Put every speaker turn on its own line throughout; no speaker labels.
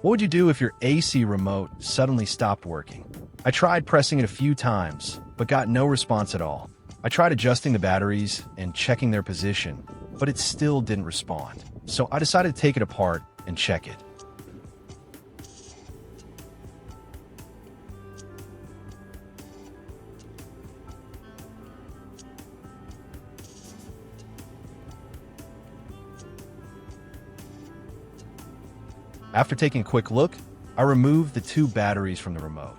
What would you do if your AC remote suddenly stopped working? I tried pressing it a few times, but got no response at all. I tried adjusting the batteries and checking their position, but it still didn't respond. So I decided to take it apart and check it. After taking a quick look, I removed the two batteries from the remote.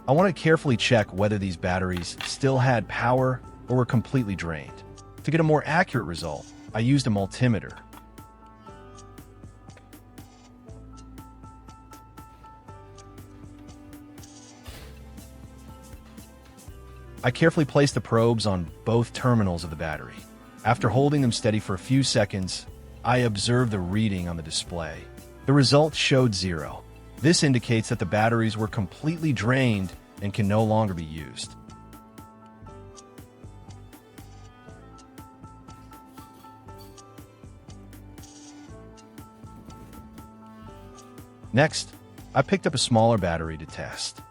I wanted to carefully check whether these batteries still had power or were completely drained. To get a more accurate result, I used a multimeter. I carefully placed the probes on both terminals of the battery. After holding them steady for a few seconds, I observed the reading on the display. The result showed 0. This indicates that the batteries were completely drained and can no longer be used. Next, I picked up a smaller battery to test.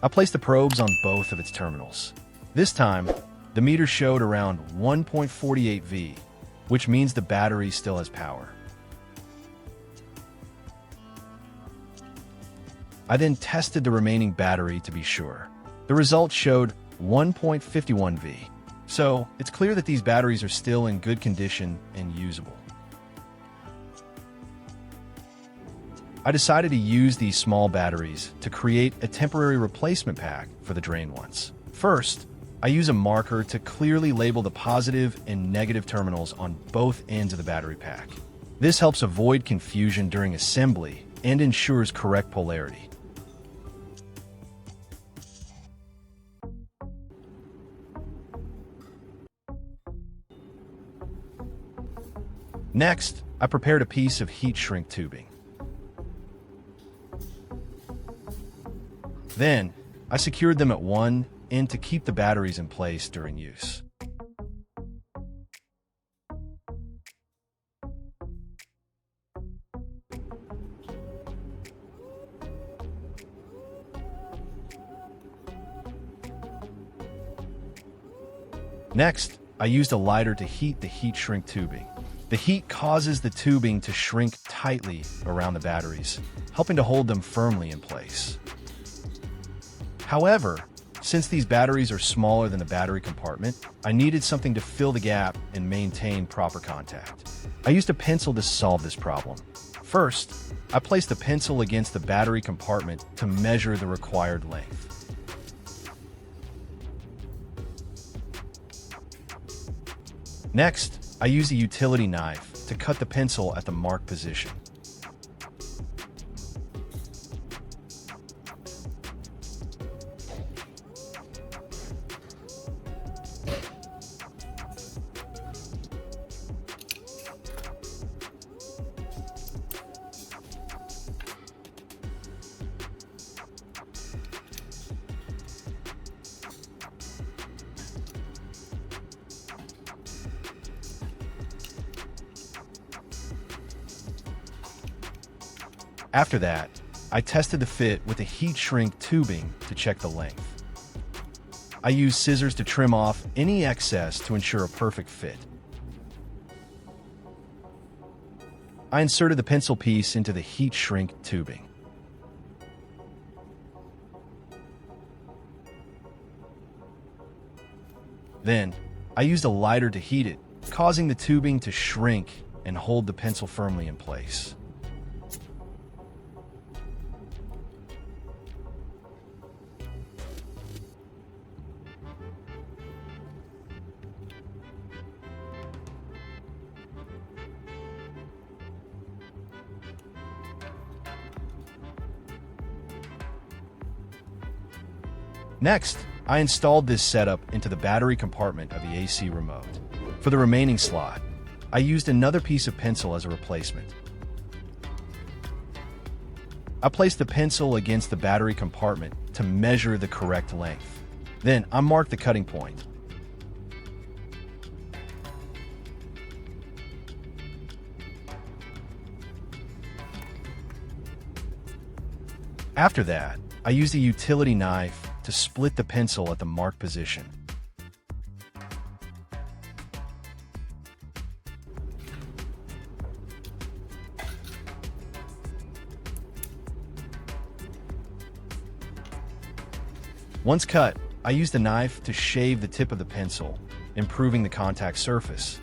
I placed the probes on both of its terminals. This time, the meter showed around 1.48 V, which means the battery still has power. I then tested the remaining battery to be sure. The result showed 1.51 V, so it's clear that these batteries are still in good condition and usable. I decided to use these small batteries to create a temporary replacement pack for the drained ones. First, I use a marker to clearly label the positive and negative terminals on both ends of the battery pack. This helps avoid confusion during assembly and ensures correct polarity. Next, I prepared a piece of heat shrink tubing. Then, I secured them at one end to keep the batteries in place during use. Next, I used a lighter to heat the heat shrink tubing. The heat causes the tubing to shrink tightly around the batteries, helping to hold them firmly in place. However, since these batteries are smaller than the battery compartment, I needed something to fill the gap and maintain proper contact. I used a pencil to solve this problem. First, I placed the pencil against the battery compartment to measure the required length. Next, I used a utility knife to cut the pencil at the marked position. After that, I tested the fit with the heat shrink tubing to check the length. I used scissors to trim off any excess to ensure a perfect fit. I inserted the pencil piece into the heat shrink tubing. Then, I used a lighter to heat it, causing the tubing to shrink and hold the pencil firmly in place. Next, I installed this setup into the battery compartment of the AC remote. For the remaining slot, I used another piece of pencil as a replacement. I placed the pencil against the battery compartment to measure the correct length. Then I marked the cutting point. After that, I used a utility knife to split the pencil at the marked position. Once cut, I used a knife to shave the tip of the pencil, improving the contact surface.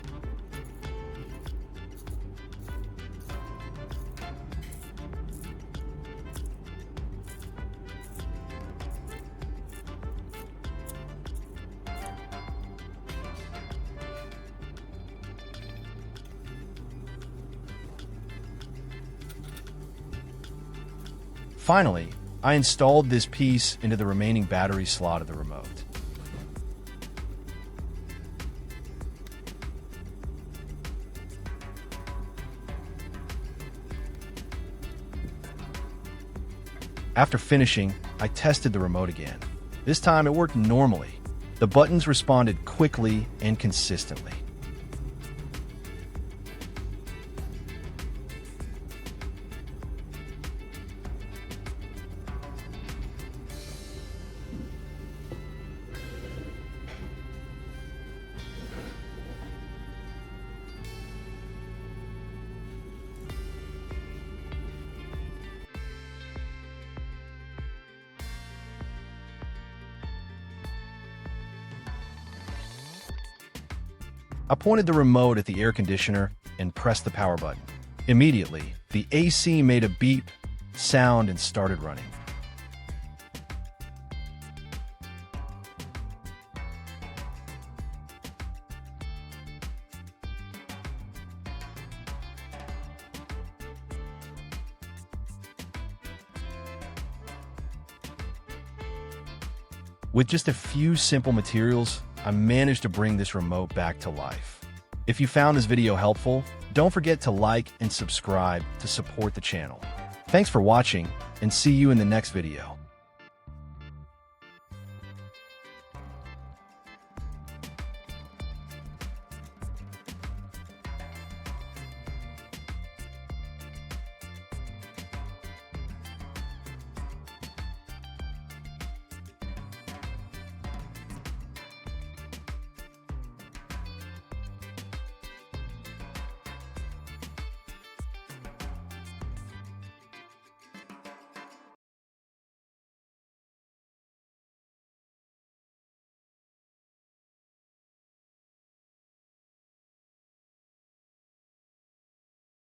Finally, I installed this piece into the remaining battery slot of the remote. After finishing, I tested the remote again. This time it worked normally. The buttons responded quickly and consistently. I pointed the remote at the air conditioner and pressed the power button. Immediately, the AC made a beep sound and started running. With just a few simple materials, I managed to bring this remote back to life. If you found this video helpful, don't forget to like and subscribe to support the channel. Thanks for watching, and see you in the next video.